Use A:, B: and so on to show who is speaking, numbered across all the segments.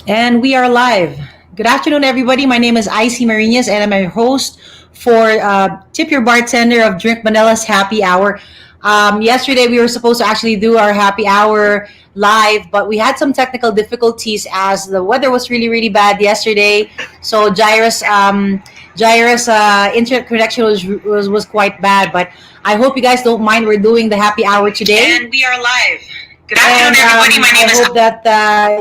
A: And we are live. Good afternoon, everybody. My name is Icy Marinas, and I'm your host for Tip Your Bartender of Drink Manila's Happy Hour. Yesterday, we were supposed to actually do our happy hour live, but we had some technical difficulties as the weather was really, really bad yesterday. So Jairra's internet connection was quite bad, but I hope you guys don't mind. We're doing the happy hour today.
B: And we are live. Good
A: And
B: afternoon, everybody. My name
A: I
B: is.
A: hope that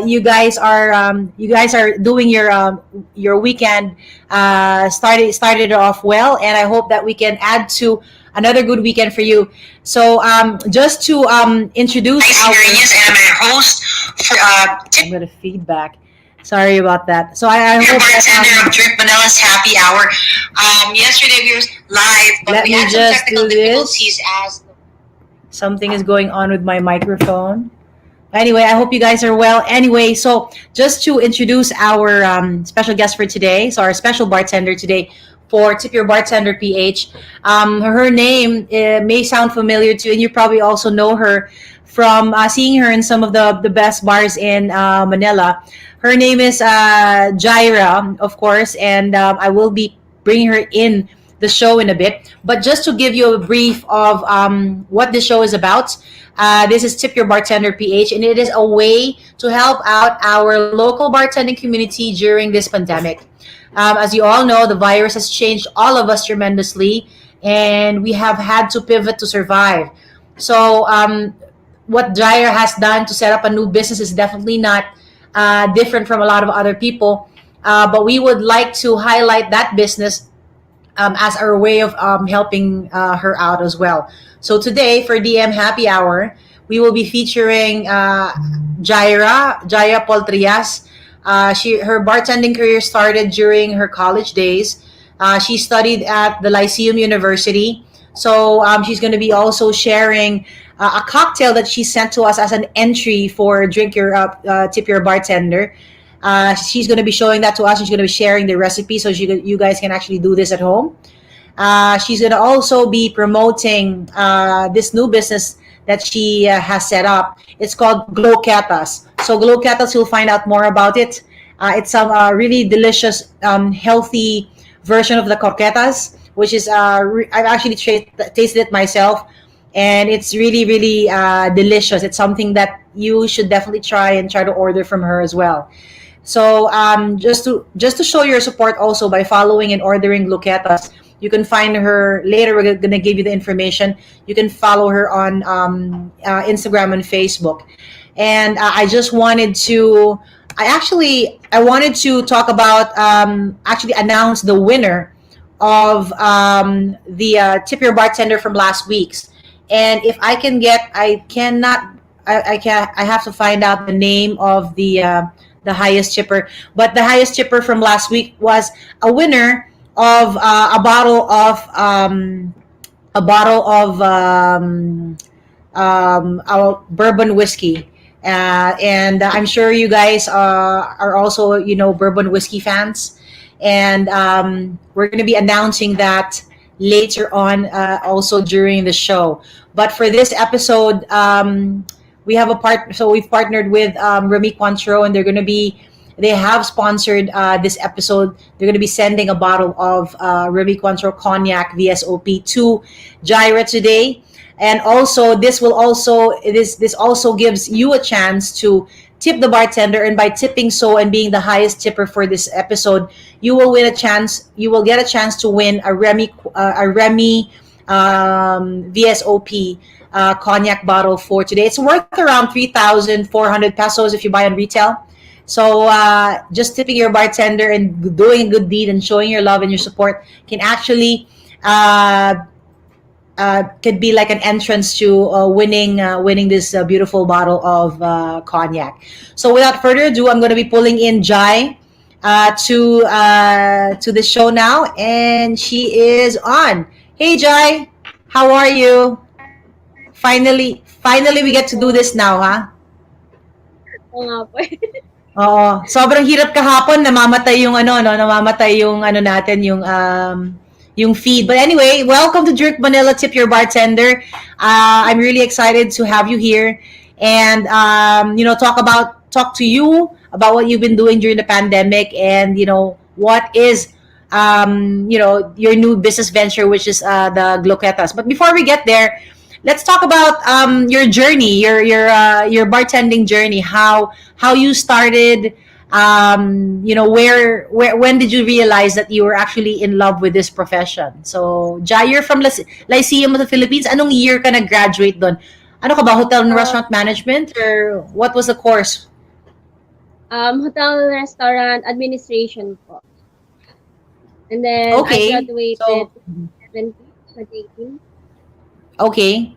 A: you guys are doing your weekend started off well, and I hope that we can add to another good weekend for you. So just to introduce
B: Icy
A: our
B: Marinas, and I'm your host for
A: I'm gonna feedback. Sorry about that. So I
B: Your
A: hope
B: Bartender
A: that
B: of Drink Manila's Happy Hour. Yesterday we were live, but
A: let
B: we
A: me
B: had some
A: just
B: technical
A: do this.
B: difficulties as.
A: Something is going on with my microphone. Anyway, I hope you guys are well. Anyway, so just to introduce our special guest for today, so our special bartender today for Tip Your Bartender PH. Her name may sound familiar to you, and you probably also know her from seeing her in some of the best bars in Manila. Her name is Jairra, of course, and I will be bringing her in the show in a bit. But just to give you a brief of what the show is about, this is Tip Your Bartender PH, and it is a way to help out our local bartending community during this pandemic. As you all know, the virus has changed all of us tremendously, and we have had to pivot to survive. So, what Jair has done to set up a new business is definitely not different from a lot of other people. But we would like to highlight that business as our way of helping her out as well. So today for DM Happy Hour, we will be featuring Jairra Poltrias. Her bartending career started during her college days. She studied at the Lyceum University. So she's going to be also sharing a cocktail that she sent to us as an entry for Tip Your Bartender. She's going to be showing that to us. She's going to be sharing the recipe so you guys can actually do this at home. She's going to also be promoting this new business that she has set up. It's called Glowquettas. So Glowquettas, you'll find out more about it. It's a really delicious, healthy version of the croquettes, which is I've actually tasted it myself, and it's really, really delicious. It's something that you should definitely try to order from her as well. So just to show your support also by following and ordering Glowquettas, you can find her later. We're gonna give you the information. You can follow her on Instagram and Facebook. And I just wanted to, I wanted to talk about actually announce the winner of the Tip Your Bartender from last week's. And if I can get, I cannot, I can, I have to find out the name of the highest chipper. But the highest chipper from last week was a winner of a bottle of our bourbon whiskey. And I'm sure you guys are also, bourbon whiskey fans. And we're going to be announcing that later on, also during the show. But for this episode, we have so we've partnered with Remy Cointreau, and they have sponsored this episode. They're going to be sending a bottle of Remy Cointreau Cognac VSOP to Jairra today. And also, this also gives you a chance to tip the bartender. And by tipping so and being the highest tipper for this episode, you will get a chance to win a Remy VSOP cognac bottle for today. It's worth around 3,400 pesos if you buy on retail. So just tipping your bartender and doing a good deed and showing your love and your support can actually could be like an entrance to winning this beautiful bottle of cognac. So without further ado, I'm going to be pulling in Jai to the show now, and she is on. Hey Jai, how are you? Finally, we get to do this now, ha?
C: Oo nga po.
A: Oo, sobrang hirap kahapon, namamatay yung natin, yung feed. But anyway, welcome to Drink Manila Tip Your Bartender. I'm really excited to have you here and talk to you about what you've been doing during the pandemic, and what is your new business venture, which is the Glowquettas. But before we get there, let's talk about your journey, your bartending journey. How you started. Where when did you realize that you were actually in love with this profession? So, Jai, you're from Lyceum of the Philippines. Anong year ka nag-graduate doon? Ano ka ba, hotel and
C: Uh,
A: restaurant management, or what was the course?
C: Hotel restaurant administration po. And then I
A: Okay.
C: graduated
A: So,
C: 2018.
A: okay.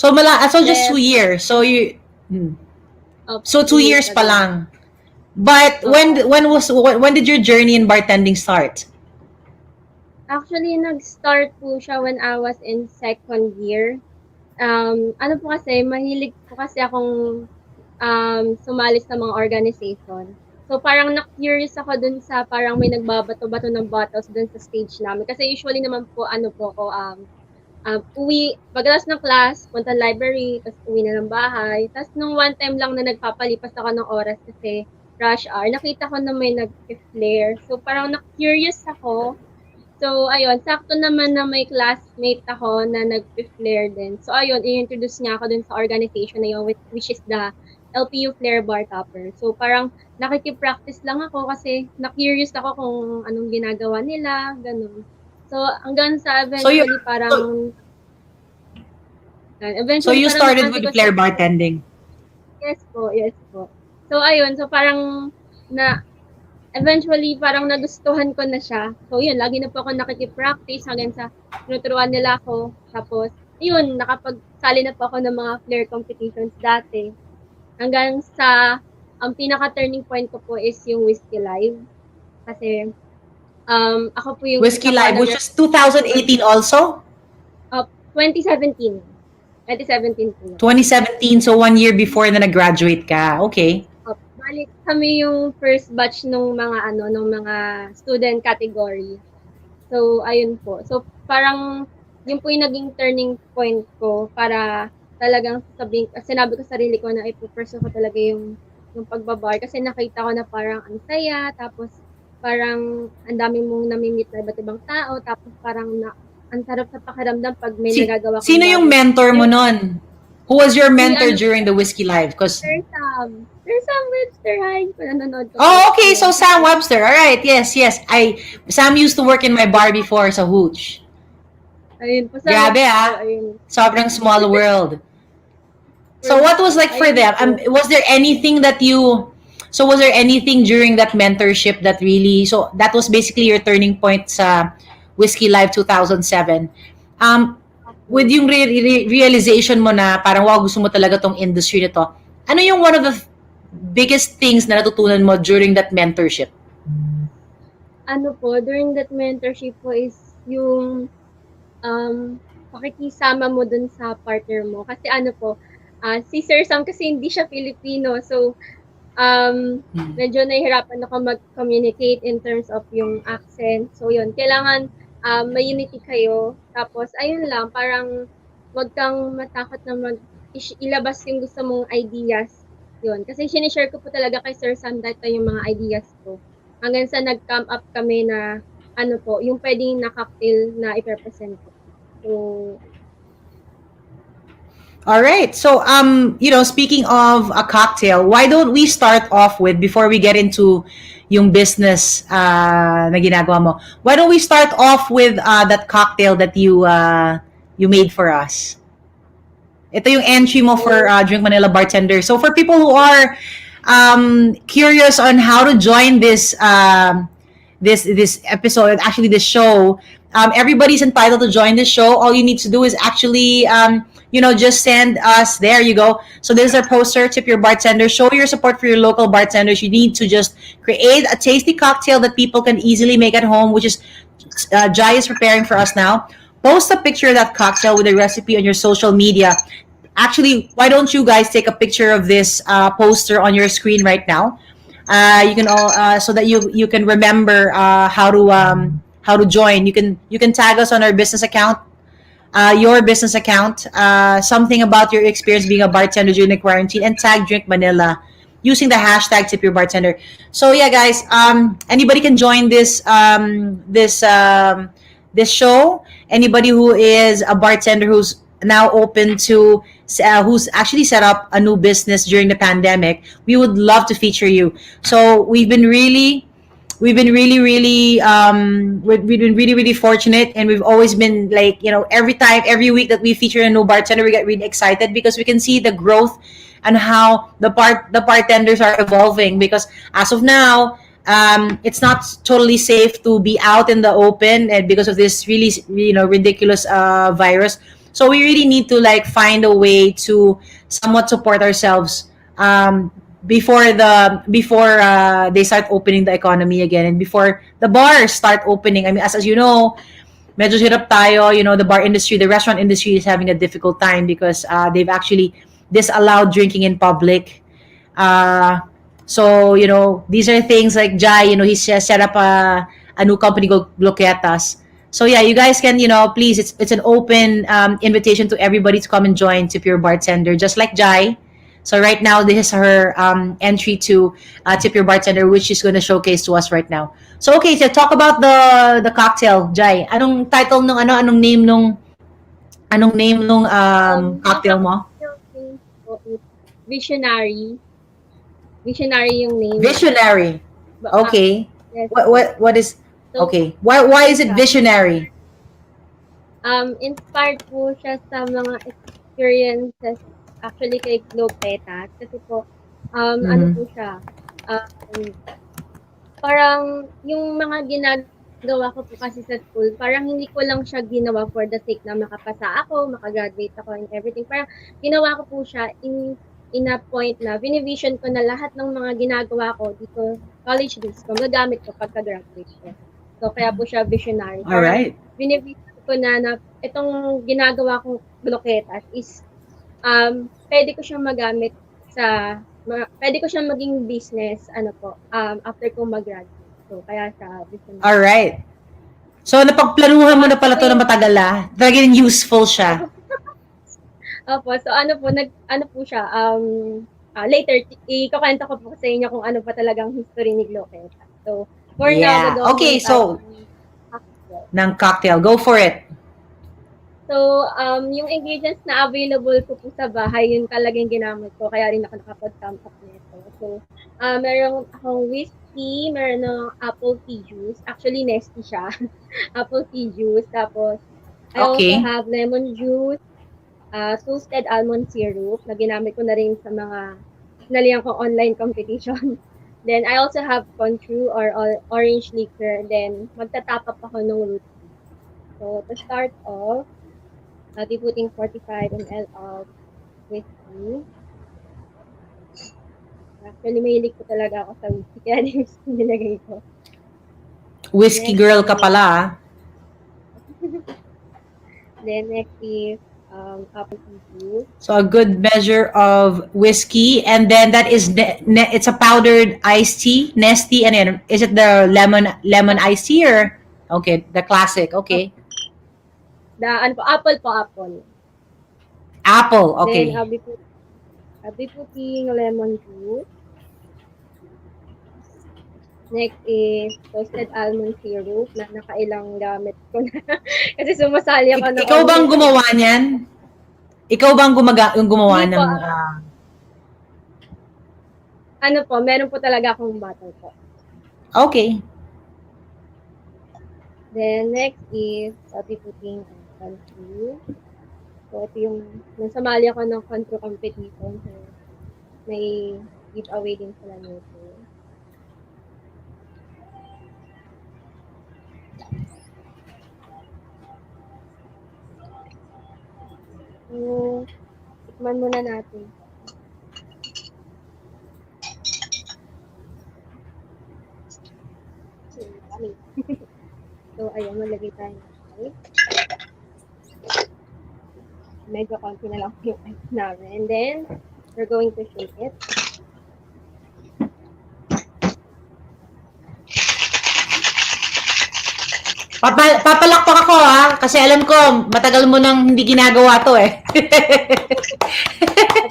A: So just
C: Then,
A: 2 years. So hmm. So
C: two
A: two
C: years
A: years pa
C: ago.
A: lang. But
C: Opo.
A: when did your journey in bartending start?
C: Actually, nag-start po siya when I was in second year. Ano po kasi, mahilig po kasi akong sumali sa mga organization. So, parang na-curious ako dun sa parang may nagbabato-bato ng bottles dun sa stage namin. Kasi usually naman po, ano po ako, uwi, pagdalas ng class, punta library, tapos uwi na ng bahay. Tapos nung one time lang na nagpapalipas ako ng oras kasi rush hour, nakita ko na may nag-flare. So, parang na-curious ako. So, ayun, sakto naman na may classmate ako na nag-flare din. So, ayun, i-introduce niya ako dun sa organization na yun, which is the LPU Flair Bartappers. So, parang nakikipractice lang ako kasi na-curious ako kung anong ginagawa nila, ganun. So, hanggang sa
A: So you
C: eventually
A: so,
C: parang,
A: so
C: eventually
A: you
C: parang
A: started
C: napansin
A: with
C: ko siya.
A: Flair bartending.
C: Yes po, yes po. So, ayun, so parang na eventually parang nagustuhan ko na siya. So yun, lagi na po ako nakikipractice hanggang sa tinuturuan nila ako. Tapos, yun, nakapagsali na po ako ng mga flair competitions dati. Hanggang sa, ang pinaka-turning point ko po is yung Whisky Live. Kasi, ako po yung
A: Whisky
C: isa po
A: Live, which is 2018 also?
C: 2017. 2017 po yun.
A: 2017, so 1 year before na nag-graduate ka. Okay.
C: Balik kami yung first batch nung mga student category. So, ayun po. So, parang yun po yung naging turning point ko para talagang sinabi ko sa sarili ko na ipupursue ko talaga yung pagbabar kasi nakita ko na parang ang saya, tapos parang ang dami mong namimit na iba't ibang tao, tapos parang ang sarap sa pakiramdam pag may nagagawa kang
A: Sino yung
C: bagay.
A: mentor mo nun? Who was your mentor
C: Ano,
A: during the Whisky Live? Because
C: Sir Sam Webster, hi, nanonood ko
A: oh,
C: po
A: okay. So
C: ngayon.
A: Sam Webster. All right. Yes, yes. Sam used to work in my bar before sa Hooch.
C: Ayun po,
A: Grabe ah.
C: ayun.
A: Sobrang small world. So what was like for them? Was there anything that you So was there anything during that mentorship that really that was basically your turning point sa Whisky Live 2007? With yung realization mo na parang wow, gusto mo talaga tong industry nito. Ano yung one of the biggest things na natutunan mo during that mentorship?
C: Ano po, during that mentorship po is yung pakikisama mo dun sa partner mo. Kasi ano po, si Sir Sam kasi hindi siya Filipino. So, medyo nahihirapan ako mag-communicate in terms of yung accent. So, yun, kailangan may unity kayo. Tapos, ayun lang, parang wag kang matakot na ilabas yung gusto mong ideas. Yun. Kasi sinishare ko po talaga kay Sir Sam dahil yung mga ideas ko. Hanggang sa nag-come up kami na ano po, yung pwedeng na cocktail na i-represent ko. So,
A: all right. So, speaking of a cocktail, why don't we start off with, before we get into yung business na ginagawa mo, why don't we start off with that cocktail that you made for us? Ito yung entry mo for Drink Manila Bartender. So, for people who are curious on how to join this episode, actually this show, everybody's entitled to join this show. All you need to do is actually just send us, there you go. So this is our poster, Tip Your Bartender. Show your support for your local bartenders. You need to just create a tasty cocktail that people can easily make at home, which is Jai is preparing for us now. Post a picture of that cocktail with a recipe on your social media. Actually, why don't you guys take a picture of this poster on your screen right now? You can all so that you can remember how to join. You can tag us on our business account, your business account, something about your experience being a bartender during the quarantine, and tag Drink Manila using the hashtag Tip Your Bartender. So yeah, guys, anybody can join this show. Anybody who is a bartender who's now open to who's actually set up a new business during the pandemic, we would love to feature you. So we've been really really fortunate, and we've always been like, every week that we feature a new bartender, we get really excited because we can see the growth and how the bartenders are evolving. Because as of now, it's not totally safe to be out in the open, and because of this really ridiculous virus. So we really need to like find a way to somewhat support ourselves, before they start opening the economy again, and before the bars start opening. I mean, as you know, medyo hirap tayo. The bar industry, the restaurant industry is having a difficult time because they've actually disallowed drinking in public. So these are things like Jai. He's just set up a new company called Glowquettas. So yeah, you guys can, please, it's an open invitation to everybody to come and join Tip Your Bartender, just like Jai. So right now, this is her entry to Tip Your Bartender, which she's going to showcase to us right now. So okay, so talk about the cocktail, Jai. Anong title nung anong name nung
C: Yung
A: cocktail mo?
C: name po is Visionary. Visionary yung name.
A: Visionary. Okay.
C: Yes.
A: What is
C: So,
A: okay? Why is it visionary?
C: Inspired po siya sa mga experiences actually kay Glowquettas. Kasi po, ano po siya, parang yung mga ginagawa ko po kasi sa school, parang hindi ko lang siya ginawa for the sake na makapasa ako, makagraduate ako and everything. Parang ginawa ko po siya in a point na binivision ko na lahat ng mga ginagawa ko dito, college days ko, gagamit ko pagka-graduate ko. So, kaya po siya visionary.
A: Alright.
C: Binivision ko na itong ginagawa kong Glowquettas is pwede ko siyang magamit pwede ko siyang maging business, after kong mag-graduate. So, kaya siya visionary.
A: Alright. So, napagplanuhan mo na pala to na matagal Talagang useful siya.
C: Opo, so ano po siya, later, ikakwento ko po sa inyo kung ano pa talagang history ni Glowquettas. So, for now,
A: okay, so, ng cocktail. Go for it.
C: So, yung ingredients na available ko po sa bahay, yun talagang ginamit ko. Kaya rin ako nakapag-come up nito. So, meron akong whiskey, meron ng apple tea juice. Actually, nesty siya. Apple tea juice. Tapos, I also have lemon juice, toasted almond syrup na ginamit ko na rin sa mga sinalihan kong online competition. Then, I also have control or orange liquor. Then, magtatap up ako ng root beer. So, to start off, I'll be putting 45 ml of whiskey. Actually, mahilig ko talaga ako sa whiskey. Kaya whiskey nilagay ko.
A: Whiskey girl ka pala.
C: Then, next is apple tea juice.
A: So a good measure of whiskey, and then that is it's a powdered iced tea, nesty, and then is it the lemon iced tea or okay, the classic? Okay,
C: Apple po, apple.
A: apple. Okay.
C: Then I'll be putting lemon juice. Next is toasted almond syrup na nakailang gamit ko na. Kasi sumasali ako na.
A: Ikaw bang gumawa niyan? Ikaw bang gumawa
C: Hindi
A: ng...
C: po, meron po talaga akong bottle po.
A: Okay.
C: Then next is I'll be putting control. So ito yung nasamali ako ng control competition. So, may giveaway din sila nito. So, tikman muna natin. So, ayun, malagay tayo ng ice. Medyo konti na lang yung ice namin. And then, we're going to shake it.
A: Papalakpak ako kasi alam ko matagal mo nang hindi ginagawa to eh.
C: At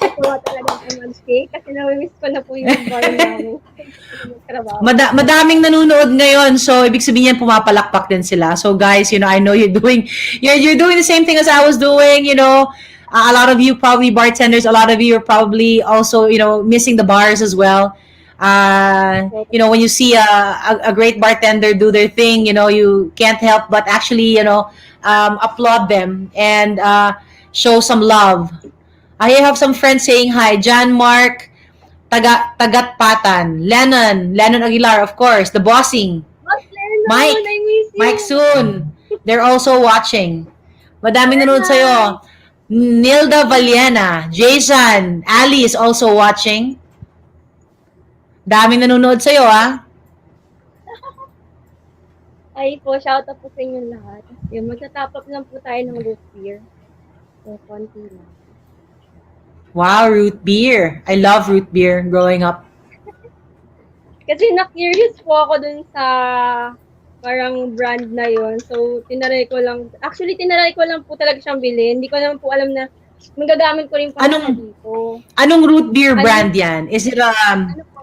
C: ito po talaga ako mag-shake kasi na-miss ko na po yung bar namin. Trabaho.
A: Madaming nanonood ngayon, so ibig sabihin yan pumapalakpak din sila. So guys, I know you're doing the same thing as I was doing. A lot of you probably bartenders, a lot of you are probably also missing the bars as well. When you see a great bartender do their thing, you can't help but actually applaud them and show some love. I have some friends saying hi. John Mark, Tagatpatan, Lennon Aguilar, of course, the bossing,
C: Boss Lennon,
A: Mike,
C: I miss you.
A: Mike Soon. They're also watching. Madaming nanonood sa'yo. Nilda Valiana, Jason, Ali is also watching. Daming nanonood sa'yo, ah.
C: Ay po, shoutout po sa inyo lahat. Yung magta-top up lang po tayo ng root beer. So, konti lang.
A: Wow, root beer. I love root beer growing up.
C: Kasi na-curious po ako dun sa parang brand na yon. So, tinaray ko lang po talaga siyang bilhin. Hindi ko naman po alam na magagamit ko rin po dito.
A: Anong root beer brand yan? Is it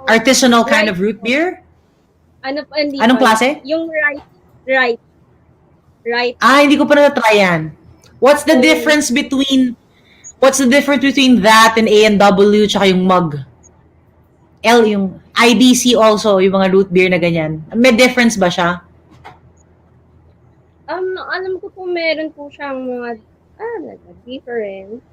A: artisanal kind of root beer? Anong klase?
C: Yung right.
A: Hindi ko pa na-try yan. What's the difference between that and A&W tsaka yung mug? Yung IDC also, yung mga root beer na ganyan. May difference ba siya?
C: Alam ko po meron po siyang mga difference.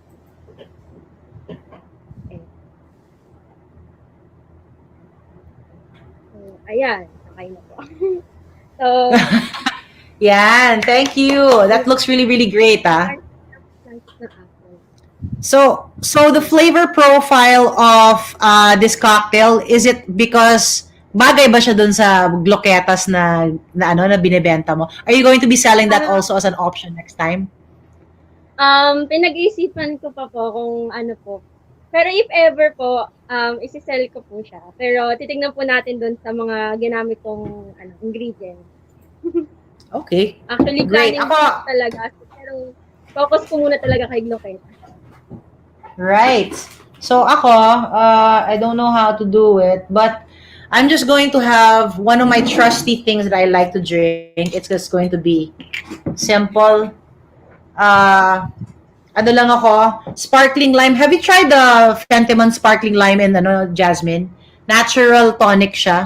C: So, ayan. Okay na po. So,
A: yan. Thank you. That looks really, really great, ah. So the flavor profile of this cocktail, is it because bagay ba siya dun sa Glowquettas na binebenta mo? Are you going to be selling that also as an option next time?
C: Pinag-iisipan ko pa po kung ano po. Pero if ever po, isi-sell ko po siya. Pero titignan po natin dun sa mga ginamit kong ingredients.
A: Okay.
C: Actually,
A: Great.
C: planning ko talaga. Pero focus ko muna talaga kay Glowquettas.
A: Right. So ako, I don't know how to do it, but I'm just going to have one of my trusty things that I like to drink. It's just going to be simple. Ano lang ako, sparkling lime. Have you tried the Fentimon sparkling lime and Jasmine? Natural tonic siya.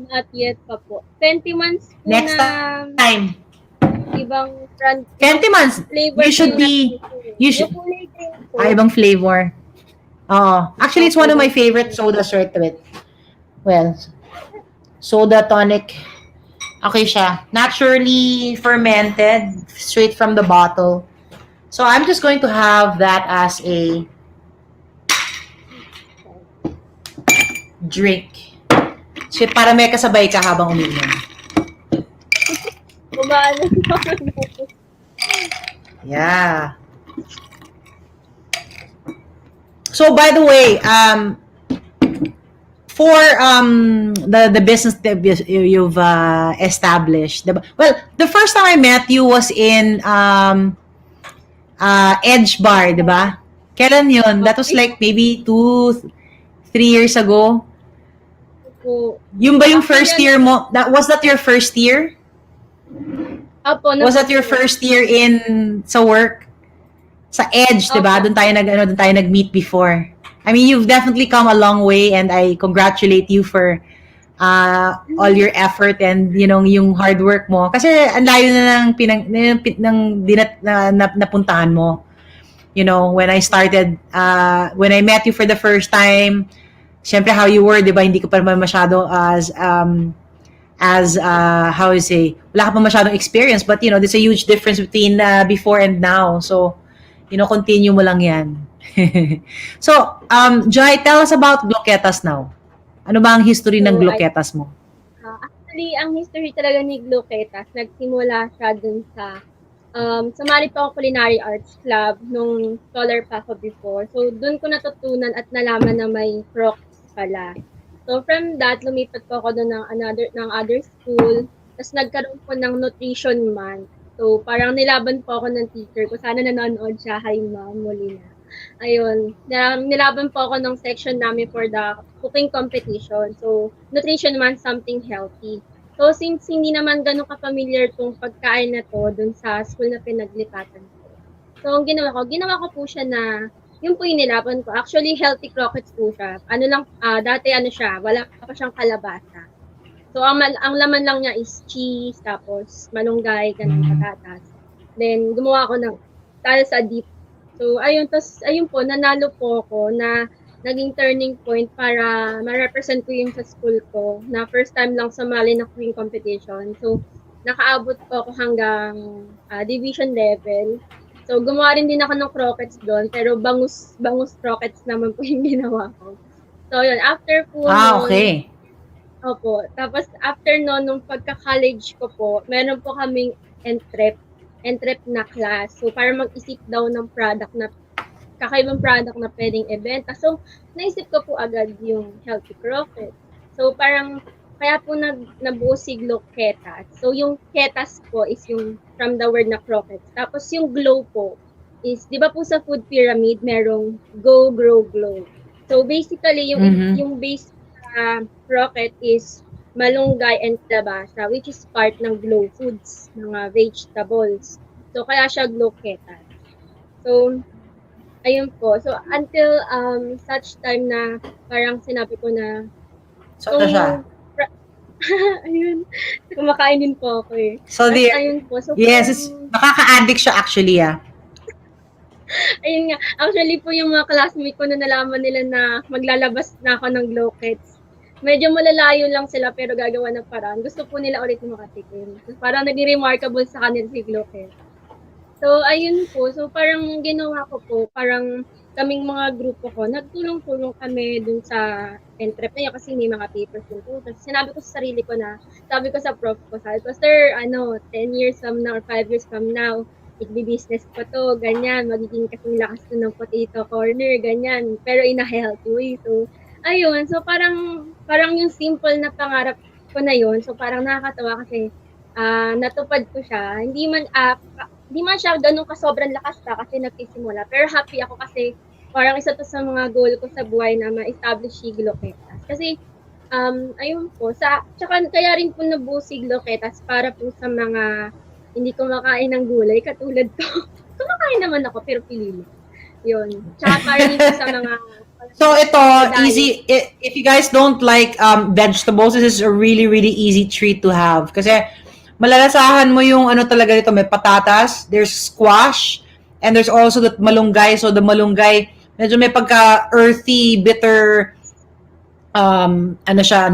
C: Not yet pa po. Fentimons po
A: Next time.
C: Ibang brand.
A: Fentimons, you should ibang flavor. Actually, it's one of my favorite sodas right with. Well, soda tonic. Okay siya. Naturally fermented, straight from the bottle. So I'm just going to have that as a drink. So para may kasabay ka habang umiinom. Yeah. So by the way, for the business that you've established, well, the first time I met you was in Edge Bar, diba? Kailan yun? That was like maybe 2-3 years ago. Yung ba yung first year mo? Was that your first year? Was that your first year sa work? Sa Edge, diba? Doon tayo nag-meet before. I mean, you've definitely come a long way and I congratulate you for all your effort and yung hard work mo. Kasi ang layo na napuntahan mo. When I started, when I met you for the first time, syempre how you were, diba? Hindi ko pa naman masyado how you say, wala ka pa masyadong experience, but there's a huge difference between before and now. So, continue mo lang yan. So, Jai, tell us about Glowquettas now. Ano ba ang history ng Glowquettas mo?
C: Actually, ang history talaga ni Glowquettas, nagsimula siya dun sa sumali po ako Culinary Arts Club nung scholar pa ako before. So, dun ko natutunan at nalaman na may croquettes pala. So, from that, lumipat po ako dun ng other school. Tapos nagkaroon po ng nutrition month. So, parang nilaban po ako ng teacher ko. Sana nanonood siya. Hi, ma'am. Muli na. Ayun, nilaban po ako ng section namin for the cooking competition. So, nutrition naman, something healthy. So, since hindi naman ganun ka-familiar tong pagkain na to dun sa school na pinaglipatan ko. So, ang ginawa ko po siya na, yun po yung nilaban ko. Actually, healthy croquettes po siya. Ano lang, dati ano siya, wala pa siyang kalabasa. So, ang laman lang niya is cheese, tapos malunggay, ganun, patatas. Then, gumawa ako ng sa dip. So, ayun, ayun po, nanalo po ako na naging turning point para ma-represent ko yung sa school ko na first time lang sumali na cooking competition. So, nakaabot po ako hanggang division level. So, gumawa rin din ako ng croquettes doon, pero bangus croquettes naman po yung ginawa ko. So, yun, after po
A: Okay.
C: Opo. Tapos after nung pagka-college ko po, meron po kaming entrep na class. So, para mag-isip daw ng product na kakaibang product na pwedeng ibenta. So, naisip ko po agad yung healthy croquette. So, parang kaya po nabuo si Glowquettas. So, yung quetas po is yung from the word na croquette. Tapos yung glow po is, di ba po sa food pyramid, merong go, grow, glow. So, basically, yung base croquette is malunggay and labasa, which is part ng glow foods, mga vegetables. So, kaya siya Glowquettas. So, ayun po. So, until such time na parang sinabi ko na
A: So, ito siya.
C: ayun, kumakain din po ako eh.
A: So,
C: ayun po. So,
A: yes, nakaka-addict siya actually,
C: ayun nga. Actually po yung mga classmate ko na nalaman nila na maglalabas na ako ng Glowquettas. Medyo malalayo lang sila pero gagawa ng paraan. Gusto po nila ulit makatikim. So, parang naging remarkable sa kanila si Glowquettas. So, ayun po. So, parang ginawa ko po, parang kaming mga grupo ko, nagtulong-tulong kami dun sa entrep na yun kasi may mga papers din po. Tapos sinabi ko sa sarili ko na, sabi ko sa prof ko, sir, 10 years from now or 5 years from now, i-business ko to, ganyan, magiging kasing lakas ko ng potato corner, ganyan, pero in a healthy way. So, ayun, so parang yung simple na pangarap ko na yun, so parang nakakatawa kasi natupad ko siya. Hindi man siya ganun ka sobrang lakas pa kasi nagsisimula, pero happy ako kasi parang isa to sa mga goal ko sa buhay na ma-establish si Glowquettas. Kasi ayun po, tsaka kaya rin po nabuo si Glowquettas para po sa mga hindi kumakain ng gulay katulad ko. Kumakain naman ako pero pinili. Yun. Tsaka para rin po sa mga
A: So ito, easy. If you guys don't like vegetables, this is a really, really easy treat to have. Kasi malalasahan mo yung ano talaga dito. May patatas, there's squash, and there's also the malunggay. So the malunggay, medyo may pagka-earthy, bitter, ano siya,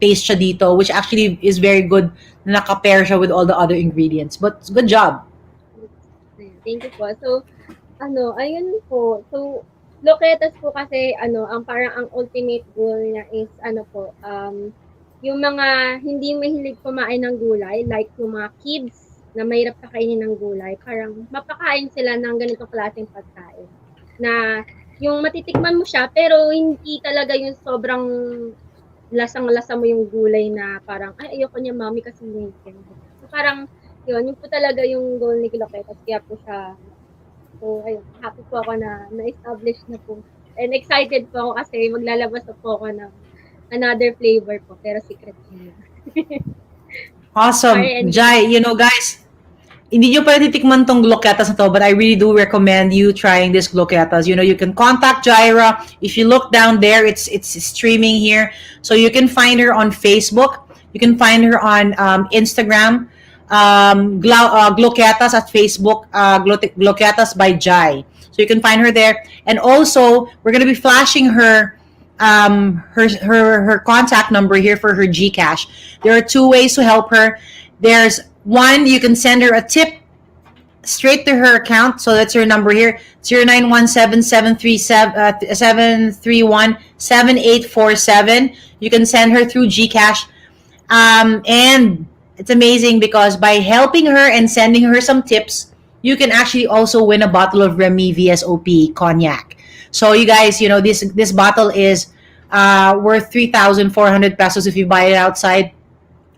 A: taste siya dito, which actually is very good na naka-pair siya with all the other ingredients. But good job.
C: Thank you po. So, ayun po. So, Glowquettas po kasi, ang parang ang ultimate goal niya is, yung mga hindi mahilig kumain ng gulay, like yung mga kids na mahirap kakainin ng gulay, parang mapakain sila ng ganitong klaseng pagkain. Na yung matitikman mo siya, pero hindi talaga yung sobrang lasang-lasa mo yung gulay na parang, ay, ayoko niya, mami, kasi hindi. So, parang, yun po talaga yung goal ni Glowquettas. Kaya po siya, so, ayun, happy po ako na na-establish na po. And excited po ako kasi maglalabas na po ako ng another flavor po, pero secret niya.
A: Awesome. Jai, guys, hindi nyo pa titikman tong Glowquettas na to, but I really do recommend you trying this Glowquettas. You can contact Jairra. If you look down there, it's streaming here. So you can find her on Facebook. You can find her on Instagram. Glowquettas at Facebook, Glowquettas by Jai. So you can find her there. And also, we're going to be flashing her contact number here for her GCash. There are 2 ways to help her. There's one, you can send her a tip straight to her account. So that's her number here, 0917-731-7847. You can send her through GCash. And it's amazing because by helping her and sending her some tips, you can actually also win a bottle of Remy VSOP cognac. So you guys, this bottle is worth 3,400 pesos if you buy it outside.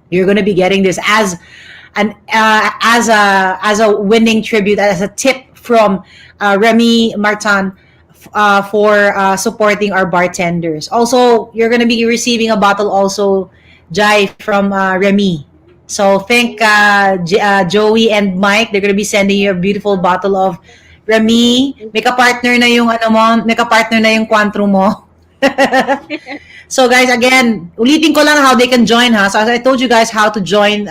A: You're going to be getting this as a winning tribute, as a tip from Remy Martin, for supporting our bartenders. Also, you're gonna be receiving a bottle also, Jai, from Remy. So thank Joey and Mike. They're gonna be sending you a beautiful bottle of Remy. May kapartner na yung ano mo, may kapartner na yung Cointreau mo. So guys, again, ulitin ko lang how they can join, ha. So as I told you guys how to join,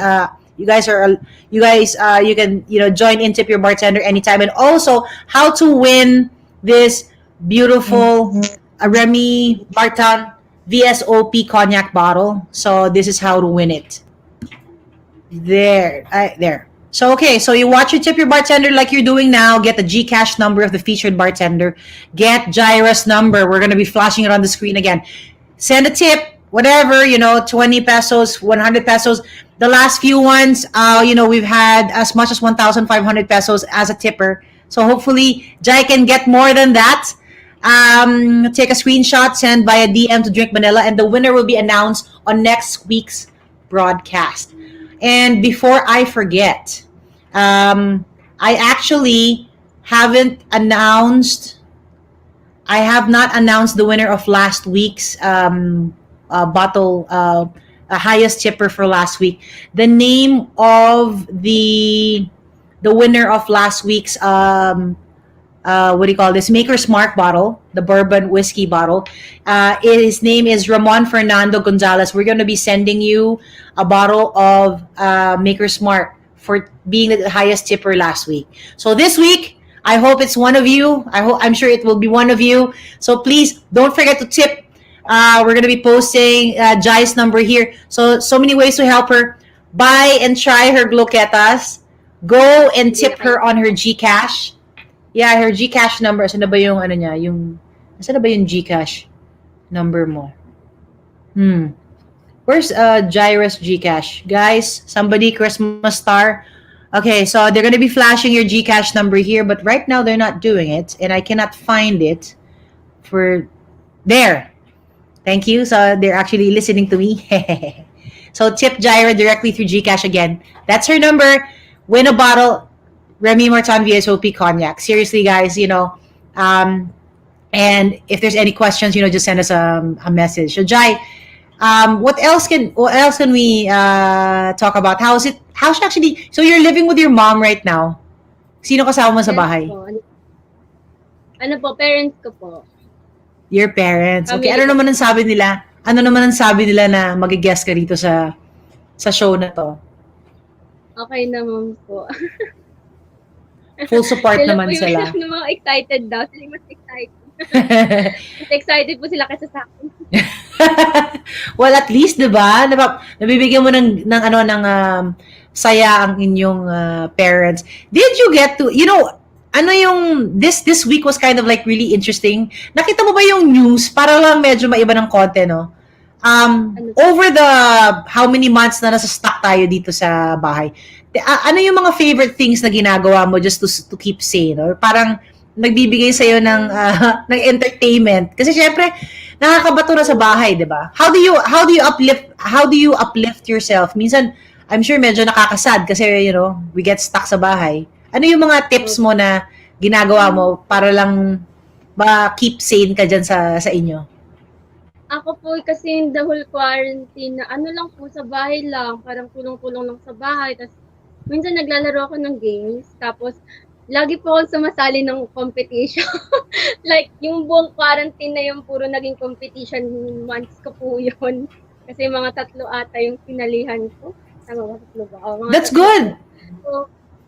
A: you can join in Tip Your Bartender anytime, and also how to win this beautiful Remy Martin VSOP cognac bottle. So this is how to win it. There. So okay, so you watch your Tip Your Bartender like you're doing now. Get the Gcash number of the featured bartender. Get Jairra's number. We're gonna be flashing it on the screen again. Send a tip, whatever, 20 pesos, 100 pesos. The last few ones, we've had as much as 1,500 pesos as a tipper. So hopefully, Jai can get more than that. Take a screenshot, send via DM to Drink Manila, and the winner will be announced on next week's broadcast. And before I forget, I actually I have not announced the winner of last week's bottle, highest tipper for last week. The name of the winner of last week's what do you call this, Maker's Mark bottle, the bourbon whiskey bottle. His name is Ramon Fernando Gonzalez. We're going to be sending you a bottle of Maker's Mark for being the highest tipper last week. So this week, I hope it's one of you. I'm sure it will be one of you. So please don't forget to tip. We're going to be posting Jai's number here. So many ways to help her. Buy and try her Glowquettas. Go and tip her on her Gcash. Yeah, her Gcash number. Saan na ba yung ano niya? Saan na ba yung Gcash number mo? Where's Jairra's Gcash? Guys, somebody, Christmas star. Okay, so they're going to be flashing your Gcash number here, but right now they're not doing it, and I cannot find it for there. Thank you. So they're actually listening to me. So tip Jairra directly through Gcash again. That's her number. Win a bottle. Remy Martin VSOP cognac. Seriously, guys, and if there's any questions, just send us a message. So Jai, what else can we talk about? How's she actually? So you're living with your mom right now. Sino kasama mo sa bahay?
C: Po, parents ko po.
A: Your parents. Okay, ano naman ang sabi nila? Ano naman ang sabi nila na mag-guest ka dito sa show na to?
C: Okay naman po.
A: Full support naman sila.
C: Sila po yung excited daw. Sila mas excited. Mas excited po sila kasi sa akin.
A: Well, at least, diba? Nabibigyan mo ng saya ang inyong parents. Did you get to, this week was kind of like really interesting. Nakita mo ba yung news? Para lang medyo maiba ng konti, no? Over the how many months na nasa stuck tayo dito sa bahay, ano yung mga favorite things na ginagawa mo just to keep sane, or parang nagbibigay sa'yo ng entertainment? Kasi syempre nakakabato na sa bahay, di ba? How do you uplift yourself? Minsan I'm sure medyo nakakasad kasi we get stuck sa bahay. Ano yung mga tips mo na ginagawa mo para lang keep sane ka dyan sa inyo?
C: Ako po kasi in the whole quarantine na lang po sa bahay lang, parang kulong-kulong lang sa bahay. Tapos minsan naglalaro ako ng games, tapos lagi po ako sumasali ng competition. Like yung buong quarantine na yun, puro naging competition months ko po yun. Kasi mga 3 ata yung pinalihan ko. Tama ba? 3 ba?
A: That's good!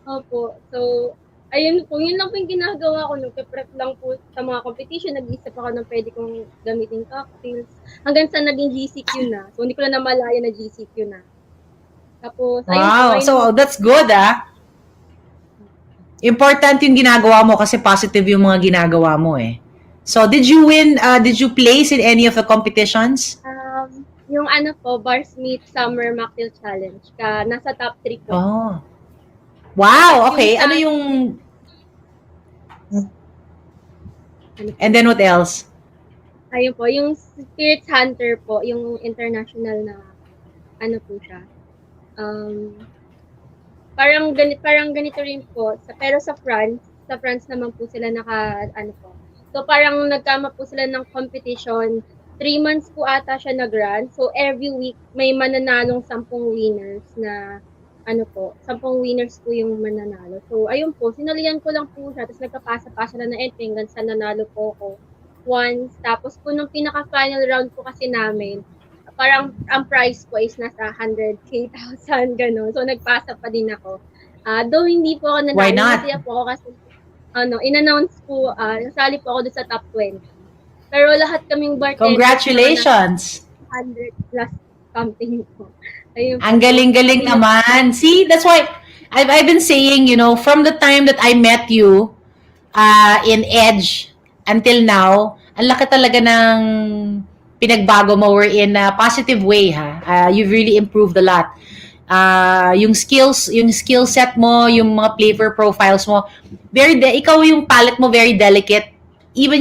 C: Opo. So, ayun po, yun lang po yung ginagawa ko. Nagpe-prep lang po sa mga competition. Nag-iisip ako ng pwede kong gamitin cocktails. Hanggang sa naging GCQ na. So, hindi ko na namalaya na GCQ na. Tapos,
A: wow! So, that's good, ah! Important yung ginagawa mo kasi positive yung mga ginagawa mo, eh. So, did you place in any of the competitions?
C: Yung Barsmith Summer Mocktail Challenge. Nasa top 3 po.
A: Oh. Wow, okay. Ano yung... And then what else?
C: Ayun po, yung Spirits Hunter po, yung international na po siya. Parang ganito rin po, pero sa France, sa France naman po sila ano po. So parang nagkama po sila ng competition. 3 months po ata siya nag-run. So every week may mananalong 10 winners na ano po, 10 winners po yung mananalo. So ayun po, sinalihan ko lang po siya. Tapos nagpapasa-pasa na entry hanggang sa nanalo po ako once. Tapos po nung pinaka-final round po kasi namin, parang ang prize ko is nasa 100K thousand gano'n. So nagpasa pa din ako. Though hindi po ako
A: Why
C: nanalo,
A: not?
C: masaya po ako kasi in-announce po, nasali po ako doon sa top 20. Pero lahat kaming bartenders
A: Congratulations!
C: 100 plus something po. Ayun po.
A: Ang galing-galing naman. See, that's why I've been saying, from the time that I met you in Edge until now, ang laki talaga ng pinagbago mo. We're in a positive way, ha? You've really improved a lot. Yung skill set mo, yung mga flavor profiles mo, ikaw yung palate mo very delicate. Even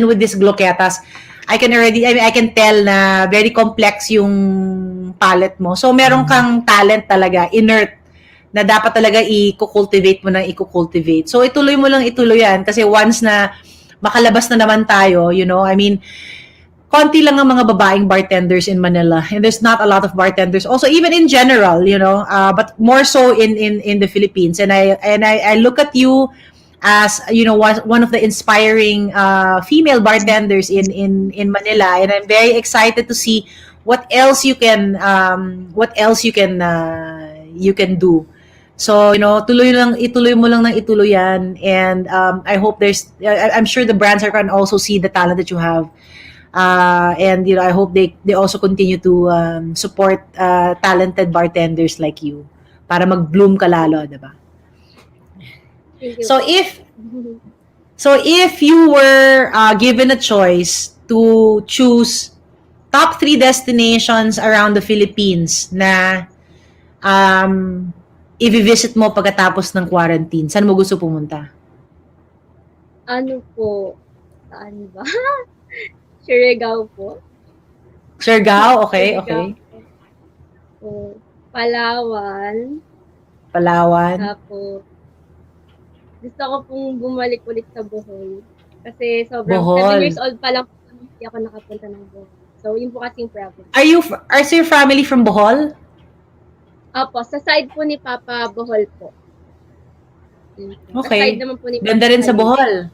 A: with this Glowquettas, I can tell na very complex yung palette mo. So, meron kang talent talaga, inert, na dapat talaga i-cultivate mo nang i-cultivate. So, ituloy mo lang yan kasi once na makalabas na naman tayo, konti lang ang mga babaeng bartenders in Manila. And there's not a lot of bartenders. Also, even in general, but more so in the Philippines. And I look at you as one of the inspiring female bartenders in Manila, and I'm very excited to see what else you can do. So ituloy mo lang ng ituloy yan, and I hope I'm sure the brands can also see the talent that you have, and I hope they also continue to support talented bartenders like you para mag-bloom ka lalo, diba? So if you were given a choice to choose top 3 destinations around the Philippines na i-visit mo pagkatapos ng quarantine, saan mo gusto pumunta?
C: Ano po? Saan ba? Surigao po.
A: Surigao? Okay, okay.
C: So, Palawan.
A: Tapos
C: gusto ko pong bumalik ulit sa Bohol. Kasi sobrang
A: Bohol.
C: 7 years old pa lang hindi ako nakapunta ng Bohol. So, yun po kasing problem.
A: Are your family from Bohol?
C: Opo, sa side po ni Papa, Bohol po.
A: Okay.
C: Sa side naman po ni Papa,
A: ganda rin sa Bohol.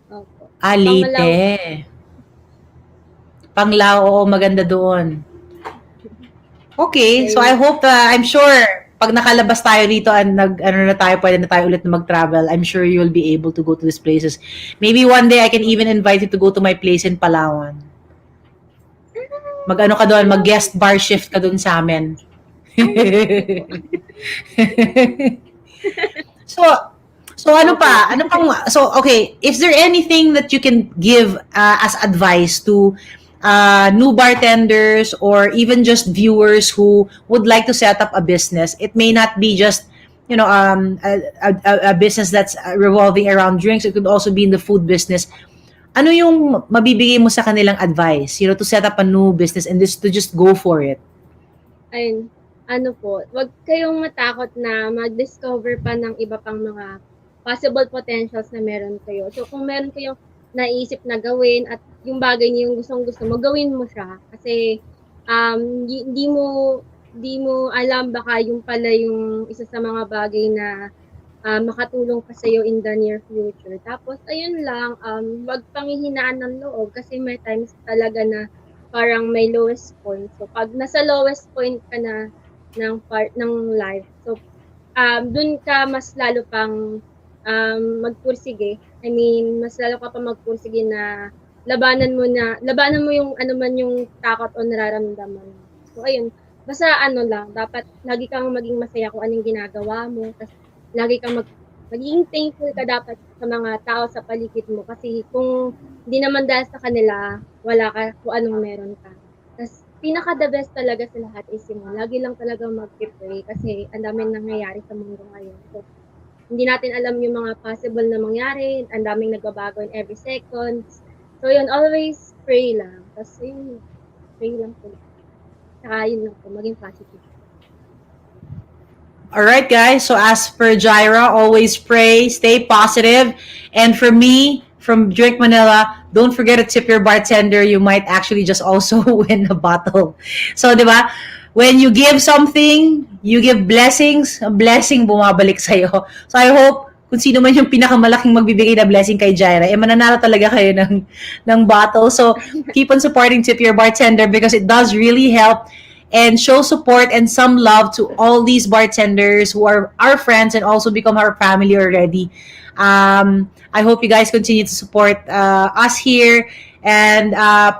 C: Opo.
A: Leyte. Panglao, oo, maganda doon. Okay, so I hope, I'm sure, pag nakalabas tayo dito and pwede na tayo ulit na mag-travel, I'm sure you'll be able to go to these places. Maybe one day I can even invite you to go to my place in Palawan. Ka doon, mag-guest bar shift ka doon sa amin. So ano pa? Okay, is there anything that you can give as advice to new bartenders or even just viewers who would like to set up a business? It may not be just a business that's revolving around drinks. It could also be in the food business. Ano yung mabibigay mo sa kanilang advice, to set up a new business and to just go for it?
C: Ayun, wag kayong matakot na mag-discover pa ng iba pang mga possible potentials na meron kayo. So kung meron kayong naisip na gawin at yung bagay niyo yung gustong-gusto mo, gawin mo siya. Kasi hindi mo alam, baka yung pala yung isa sa mga bagay na makatulong pa sa'yo in the near future. Tapos, ayun lang, wag panghihinaan ng loob kasi may times talaga na parang may lowest point. So, pag nasa lowest point ka na ng part ng life, so, dun ka mas lalo pang magpursige. I mean, mas lalo ka pa magpursige na labanan mo yung ano man yung takot o nararamdaman. So, ayun, basta dapat lagi kang maging masaya kung anong ginagawa mo. Tapos, lagi kang magiging thankful ka dapat sa mga tao sa paligid mo. Kasi kung hindi naman dahil sa kanila, wala ka kung anong meron ka. Tapos, pinaka-the best talaga sa lahat is lagi lang talaga mag-pray kasi ang daming nangyayari sa mundo ngayon. So, hindi natin alam yung mga possible na mangyari. Ang daming nagbabago in every second. So, yun, always pray lang. Tapos, yun, pray lang po. Saka yun lang po, maging positive.
A: All right, guys. So as per Jairra, always pray, stay positive. And for me, from Drink Manila, don't forget to tip your bartender. You might actually just also win a bottle. So, di ba? When you give something, you give blessings, a blessing bumabalik sa'yo. So I hope kung sino man yung pinakamalaking magbibigay na blessing kay Jairra, eh mananalo talaga kayo ng bottle. So keep on supporting Tip Your Bartender because it does really help and show support and some love to all these bartenders who are our friends and also become our family already. I hope you guys continue to support us here and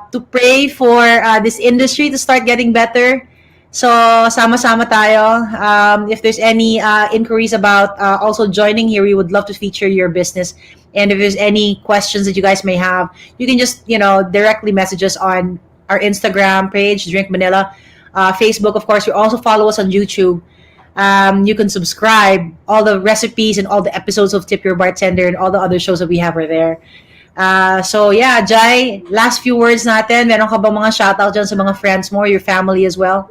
A: to pray for this industry to start getting better. So, sama-sama tayo. If there's any inquiries about also joining here, we would love to feature your business. And if there's any questions that you guys may have, you can just, directly message us on our Instagram page, Drink Manila. Facebook, of course. You also follow us on YouTube. You can subscribe. All the recipes and all the episodes of Tip Your Bartender and all the other shows that we have are there. So yeah, Jai, last few words natin. Meron ka ba mga shoutout dyan sa mga friends mo, your family as well?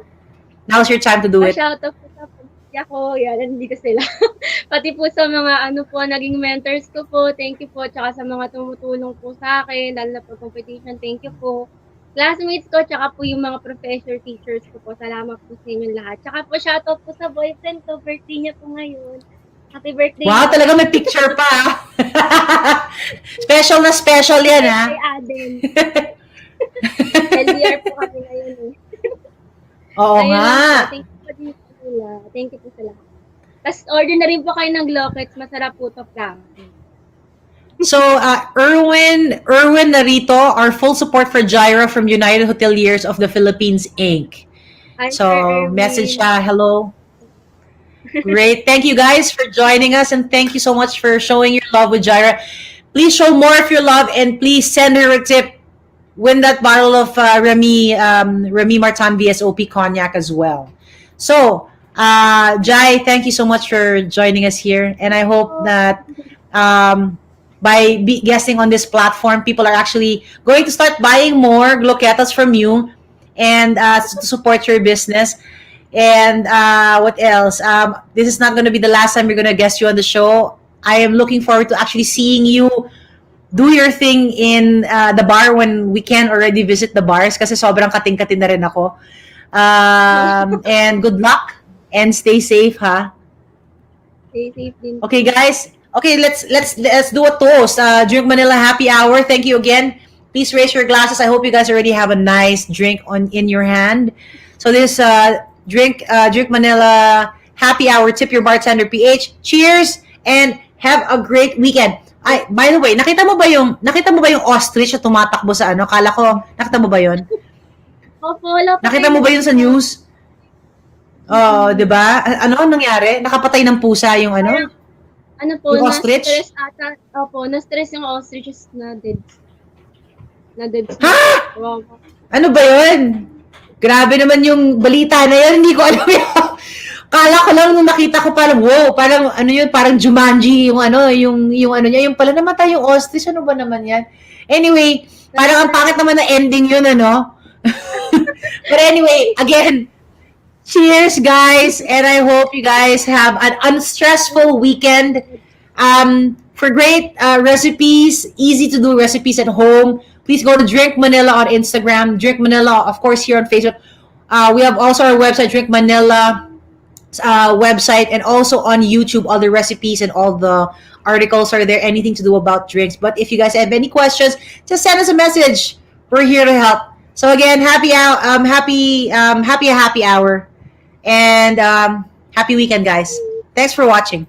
A: Now's your time to do it.
C: Shoutout po sa pamilya ko, yan, hindi ko sila. Pati po sa mga naging mentors ko po, thank you po. Tsaka sa mga tumutulong po sa akin, lalo na po competition, thank you po. Classmates ko, tsaka po yung mga professor, teachers ko po. Salamat po sa inyong lahat. Tsaka po shoutout po sa boyfriend ko, birthday niya po ngayon. Happy birthday.
A: Wow, talaga may picture pa. Special na special yan, ha?
C: Kay Aden. LDR po kami ngayon eh.
A: Oo
C: Ayun
A: nga.
C: Po, thank you po din sa sila. Thank you po sa lahat. Tapos order na rin po kayo ng Glowquettas. Masarap po to, promise.
A: So, Erwin Narito, our full support for Jairra from United Hoteliers of the Philippines, Inc.
C: Hi,
A: So,
C: Erwin.
A: message siya, hello. Great. Thank you guys for joining us and thank you so much for showing your love with Jairra. Please show more of your love and please send her a tip. Win that bottle of Remy Martin VSOP cognac as well. So, Jai, thank you so much for joining us here. And I hope that by guesting on this platform, people are actually going to start buying more Glowquettas from you and to support your business. And what else? This is not going to be the last time we're going to guest you on the show. I am looking forward to actually seeing you do your thing in the bar when we can already visit the bars kasi sobrang kating-kating na rin ako. And good luck and stay safe, ha?
C: Stay safe din.
A: Okay, guys. Okay, let's do a toast. Drink Manila Happy Hour. Thank you again. Please raise your glasses. I hope you guys already have a nice drink in your hand. So this Drink Manila Happy Hour. Tip Your Bartender PH. Cheers and have a great weekend. Ay, by the way, nakita mo ba yung ostrich na tumatakbo sa ano? Kala ko, nakita mo ba yun?
C: Opo, wala po.
A: Nakita mo ba yun sa news? Oh, 'di ba? Ano nangyari? Nakapatay ng pusa yung ano?
C: Ano po,
A: yung ostrich?
C: na-stress ata. Opo, na-stress yung ostriches na dead.
A: Ha?
C: Wow.
A: Ano ba yun? Grabe naman yung balita na yan. Hindi ko alam yun. Kala ko lang nung nakita ko parang, wow, parang ano yun, parang Jumanji, yung ano niya, yung pala namatay yung ostrich, ano ba naman yan? Anyway, parang ang pangit naman na ending yun, ano? But anyway, again, cheers guys, and I hope you guys have an unstressful weekend. For great recipes, easy to do recipes at home, please go to Drink Manila on Instagram, Drink Manila, of course, here on Facebook. We have also our website, Drink Manila website, and also on YouTube, all the recipes and all the articles are there, anything to do about drinks. But if you guys have any questions, just send us a message. We're here to help. So again, happy hour, and happy weekend, guys. Thanks for watching.